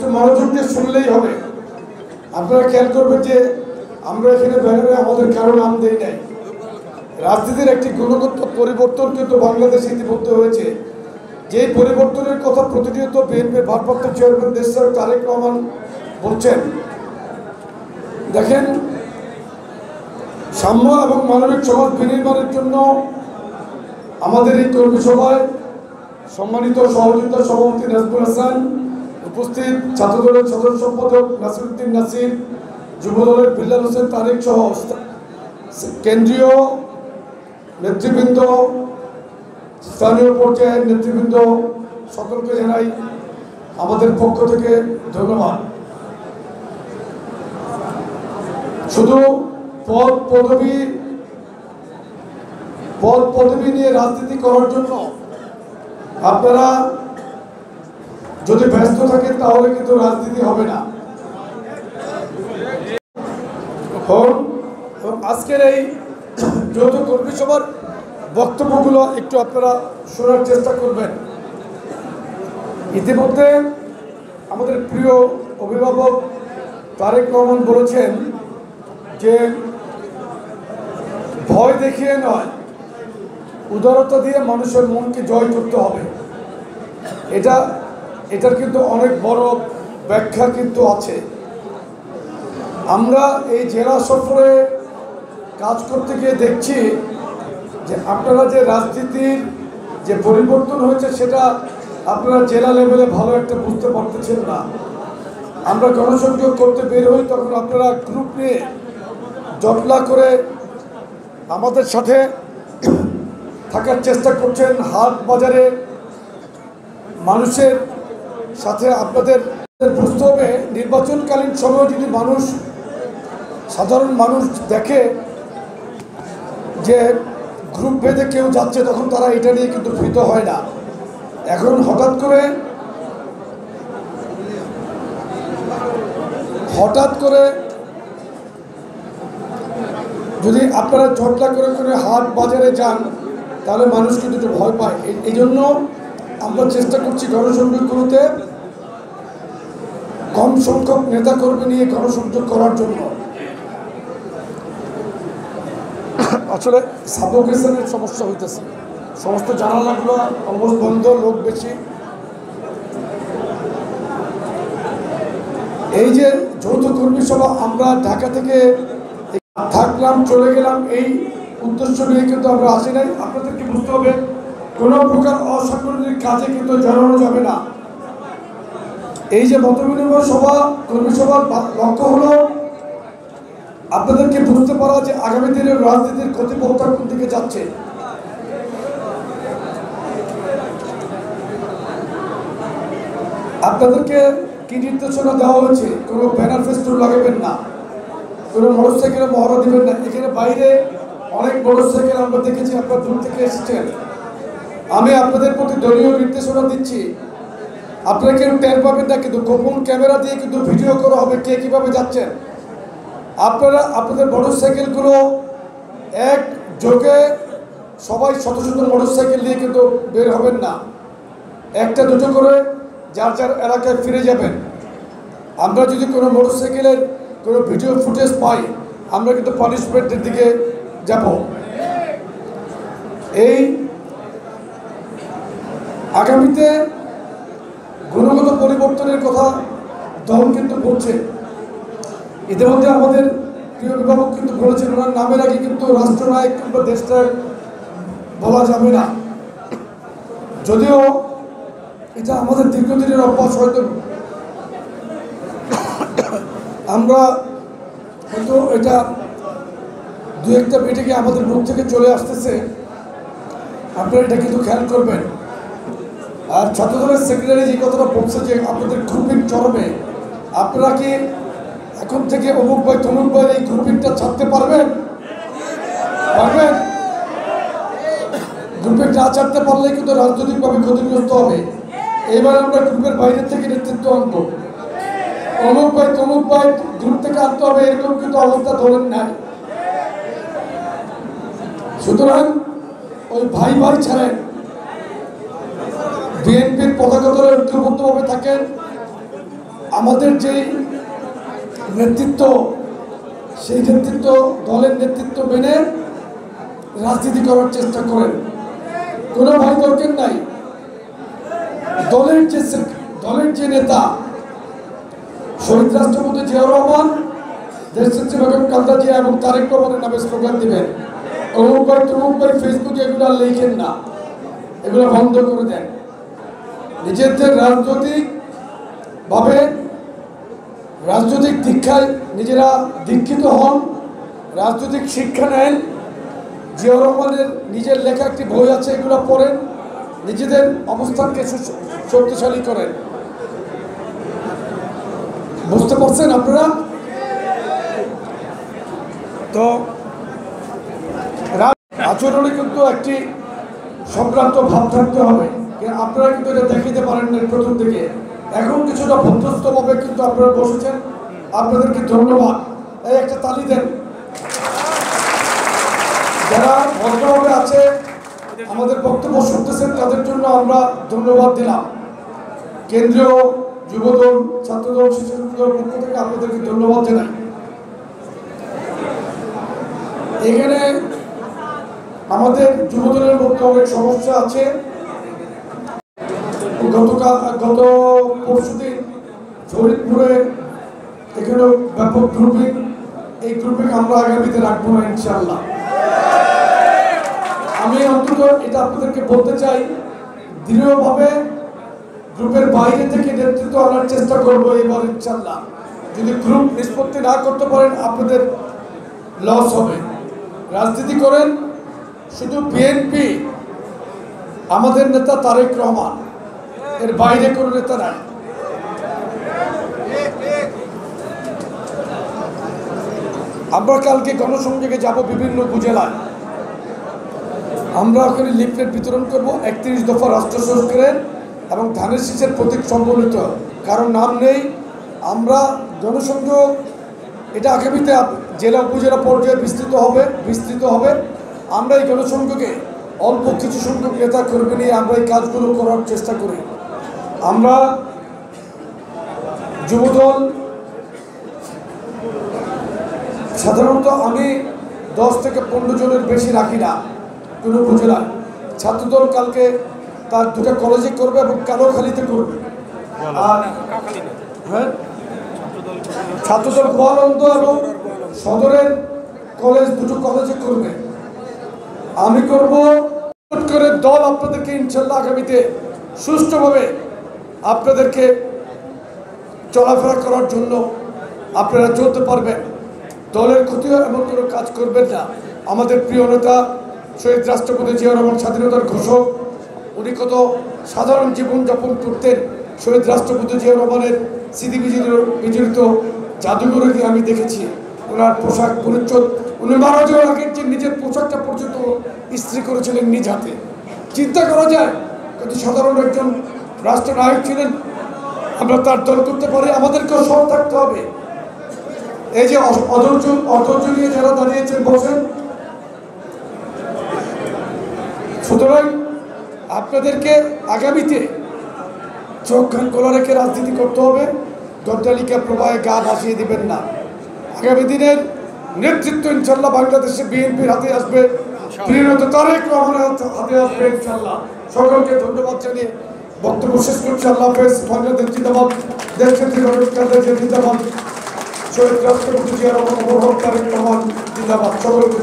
একটু মনোযোগ দিয়ে শুনলেই হবে। আপনারা খেয়াল করবেন যে আমরা এখানে ব্যানারে আমাদের কারো নাম দেই নাই। রাজনীতির একটি গুণগত পরিবর্তন কিন্তু বাংলাদেশে ইতিমধ্যে হয়েছে। যে পরিবর্তনের কথা প্রতিনিয়ত বিএনপির ভারপ্রাপ্ত চেয়ারম্যান দেশনায়ক তারেক রহমান বলছেন, দেখেন, সাম্য এবং মানবিক সমাজ বিনির্মাণের জন্য আমাদের এই কর্মী সভায় সম্মানিত সহযোগিতা সভাপতি নাজমুল হাসান, উপস্থিত ছাত্রদলের সাধারণ সম্পাদক নাসিরউদ্দিন নাসির, যুবদলের বিল্লাল হোসেন তারেক সহ কেন্দ্রীয় নেতৃবৃন্দ, স্থানীয় পর্যায়ের নেতৃবৃন্দ সকলকে জানাই আমাদের পক্ষ থেকে ধন্যবাদ। শুধু পদ পদবি নিয়ে রাজনীতি করার জন্য আপনারা যদি ব্যস্ত থাকেন তাহলে কিন্তু রাজনীতি হবে না। আজকের এই যৌথ কর্মী সভার বক্তব্যগুলো একটু আপনারা শোনার চেষ্টা করবেন। ইতিমধ্যে আমাদের প্রিয় অভিভাবক তারেক রহমান বলেছেন যে ভয় দেখিয়ে নয়, উদারতা দিয়ে মানুষের মনকে জয় করতে হবে। এটার কিন্তু অনেক বড় ব্যাখ্যা কিন্তু আছে। আমরা এই জেলা সফরে কাজ করতে গিয়ে দেখছি যে আপনারা যে রাজনীতির যে পরিবর্তন হয়েছে সেটা আপনারা জেলা লেভেলে ভালো একটা বুঝতে পারতেছেন না। আমরা গণসংযোগ করতে বের হই, তখন আপনারা গ্রুপ নিয়ে জটলা করে আমাদের সাথে থাকার চেষ্টা করছেন। হাট বাজারে মানুষের সাথে আপনাদের বুঝতে হবে, নির্বাচনকালীন সময় যদি সাধারণ মানুষ দেখে যে গ্রুপ ভেদে কেউ যাচ্ছে, তখন তারা এটা নিয়ে কিন্তু ভীত হয় না। এখন হঠাৎ করে যদি আপনারা জটলা করে হাট বাজারে যান তাহলে মানুষ কিন্তু একটু ভয় পায়। এই জন্য আমরা চেষ্টা করছি গণসংযোগগুলোতে কম সংখ্যক নেতাকর্মী নিয়ে গণসংযোগ করার জন্য। আসলে সাফোকেশনের সমস্যা হইতেছে, সমস্ত জানালাগুলো অলমোস্ট বন্ধ, লোক বেশি। এই যে যৌথ কর্মী সভা, আমরা ঢাকা থেকে থাকলাম, চলে গেলাম, এই উদ্দেশ্য নিয়ে কিন্তু আমরা আসি নাই। আপনাদেরকে বুঝতে হবে, কোনো প্রকার অসাংগঠনিক কাজে কিন্তু জড়ানো যাবে না। এই যে মতবিনিময় সভা, কর্মী সভার লক্ষ্য হলো আপনাদেরকে বুঝতে পারা যে আগামী দিনের রাজনীতির গতিপথটা কোন দিকে যাচ্ছে। আপনাদেরকে কি নির্দেশনা দেওয়া হয়েছে? কোনো ব্যানার ফেস্টুন লাগাবেন না, কোনো মোটরসাইকেলে মহড়া দিবেন না। এখানে বাইরে অনেক মোটরসাইকেল আমরা দেখেছি, আপনারা দূর থেকে এসেছেন। আমি আপনাদের প্রতি দলীয় নির্দেশনা দিচ্ছি, আপনারা কেউ টের পাবেন না, কিন্তু গোপন ক্যামেরা দিয়ে কিন্তু ভিডিও করা হবে কে কীভাবে যাচ্ছেন। আপনারা আপনাদের মোটরসাইকেলগুলো একযোগে সবাই শত শত মোটরসাইকেল নিয়ে কিন্তু বের হবেন না, একটা দুটো করে যার যার এলাকায় ফিরে যাবেন। আমরা যদি কোনো মোটরসাইকেলের কোনো ভিডিও ফুটেজ পাই, আমরা কিন্তু পানিশমেন্টের দিকে যাব। এই আগামীতে গুণগত পরিবর্তনের কথা দল কিন্তু বলছে। ইতিমধ্যে আমাদের প্রিয় অভিভাবক কিন্তু বলেছেন, ওনার নামের আগে কিন্তু রাষ্ট্রনায়ক কিংবা দেশনায়ক বলা যাবে না। যদিও এটা আমাদের দীর্ঘদিনের অভ্যাস, হয়তো আমরা হয়তো এটা দু একটা মিটিংয়ে আমাদের মুখ থেকে চলে আসতেছে, আপনারা এটা কিন্তু খেয়াল করবেন। আর ছাত্রদলের সেক্রেটারি যে কথাটা বলছে যে আপনাদের গ্রুপিং চরমে, আপনারা কি এখন থেকে অমুক ভাই তমুক ভাই এই গ্রুপিংটা ছাড়তে পারবেন? গ্রুপিং না ছাড়তে পারলে কিন্তু রাজনৈতিকভাবে ক্ষতিগ্রস্ত হবে। এবার আমরা গ্রুপের বাইরে থেকে নেতৃত্ব আনবো, অমুক ভাই তমুক ভাই গ্রুপ থেকে আনতে হবে, এরকম কিন্তু অবস্থা ধরেন নাই। সুতরাং ওই ভাই ভাই ছাড়েন, বিএনপির পতাকা ধরে ঐক্যবদ্ধভাবে থাকেন। আমাদের যেই নেতৃত্ব, সেই নেতৃত্ব দলের নেতৃত্ব মেনে রাজনীতি করার চেষ্টা করেন। কোনো ভয় দরকার নাই। দলের যে নেতা শহীদ রাষ্ট্রপতি জিয়াউর রহমান, দেশনেত্রী বেগম খালেদা জিয়া এবং তারেক রহমানের নামে স্লোগান দিবেন, অমুক ভাই তমুক ভাই ফেসবুকে এগুলো আর লেখেন না, এগুলো বন্ধ করে দেন। নিজেদের রাজনৈতিক দীক্ষায় নিজেরা দীক্ষিত হন, রাজনৈতিক শিক্ষা নেন। জিয়াউর রহমানের নিজের লেখা একটি বই আছে, এগুলো পড়েন, নিজেদের অবস্থানকে শক্তিশালী করেন। বুঝতে পারছেন আপনারা? তো আচরণে কিন্তু একটি সংক্রান্ত ভাব থাকতে হবে। আপনারা কিন্তু এটা দেখাতে পারেন না প্রথম থেকে, এখন কিছুটা ভদ্রস্থভাবে কিন্তু আপনারা বসেছেন, আপনাদেরকে ধন্যবাদ। এই একটা তালি দেন। যারা ভদ্রভাবে আছে আমাদের বক্তব্য শুনতেছেন তাদের জন্য আমরা ধন্যবাদ দিলাম। কেন্দ্রীয় যুবদল, ছাত্রদল, শিশুদল পক্ষ থেকে আপনাদেরকে ধন্যবাদ জানাই। এখানে আমাদের যুবদলের মধ্যে অনেক সমস্যা আছে। গত পরশুদিন ফরিদপুরে এখানে ব্যাপক গ্রুপিং, এই গ্রুপিং আমরা আগামীতে রাখবো না ইনশাআল্লাহ। আমি অন্তত এটা আপনাদেরকে বলতে চাই, দৃঢ়ভাবে গ্রুপের বাইরে থেকে নেতৃত্ব আনার চেষ্টা করবো এবার ইনশাআল্লাহ। যদি গ্রুপ নিষ্পত্তি না করতে পারেন আপনাদের লস হবে। রাজনীতি করেন শুধু বিএনপি, আমাদের নেতা তারেক রহমান, এর বাইরে কোনো নেতা নাই। আমরা কালকে গণসংযোগে যাব বিভিন্ন উপজেলায়, আমরা ওখানে লিফলেট বিতরণ করব 31 দফা রাষ্ট্র সংস্কারের এবং ধানের শীষের প্রতীক সম্বলিত, কারণ নাম নেই। আমরা জনসংযোগ এটা আগামীতে জেলা উপজেলা পর্যায়ে বিস্তৃত হবে। আমরা এই গণসংযোগে অল্প কিছু সংখ্যক নেতা কর্মী নিয়ে আমরা এই কাজগুলো করার চেষ্টা করি। আমরা যুবদল সাধারণত আমি 10 থেকে 15 জনের বেশি রাখি না কোনো উপজেলায়। ছাত্রদল কালকে তার 2টা কলেজে করবে এবং কালোখালীতে করবে। আর হ্যাঁ, ছাত্রদল গোয়ালন্দ এবং সদরের কলেজ, 2টো কলেজে করবে। আমি করব করে দল আপনাদেরকে ইনশাল্লাহ আগামীতে সুষ্ঠুভাবে আপনাদেরকে চলাফেরা করার জন্য আপনারা চলতে পারবেন। দলের ক্ষতি এমন কোনো কাজ করবেন না। আমাদের প্রিয় নেতা শহীদ রাষ্ট্রপতি জিয়াউর রহমান স্বাধীনতার ঘোষক, উনি কত সাধারণ জীবনযাপন করতেন। শহীদ রাষ্ট্রপতি জিয়াউর রহমানের স্মৃতি বিজড়িত জাদুঘরে গিয়ে আমি দেখেছি ওনার পোশাক পরিচ্ছদ, উনি মারা যাওয়ার আগের যে নিজের পোশাকটা পর্যন্ত ইস্ত্রি করেছিলেন নিজ হাতে। চিন্তা করা যায় কত সাধারণ একজন রাষ্ট্রনায়ক ছিলেন। আমরা তার দল করতে পারি, আমাদেরকেও সৎ থাকতে হবে। এই যে অধৈর্য নিয়ে যারা দাঁড়িয়েছেন বসেন, সুতরাং আপনাদেরকে আগামীতে চোখ কান খোলা রেখে রাজনীতি করতে হবে। দলতালিকা প্রবাহে গা ভাসিয়ে দিবেন না। আগামী দিনের নেতৃত্ব ইনশাল্লাহ বাংলাদেশে বিএনপির হাতে আসবে, প্রিয়ত তারেক রহমানের হাতে আসবে ইনশাল্লাহ। সকলকে ধন্যবাদ জানিয়ে বক্তব্য শেষ করছি। আল্লাহ হাফেজ। বাংলাদেশ জিন্দাবাদ, দেশের জিন্দাবাদ, শহীদ রাষ্ট্রপতি জিয়া রহমান, তারেক রহমান জিন্দাবাদ। সকলকে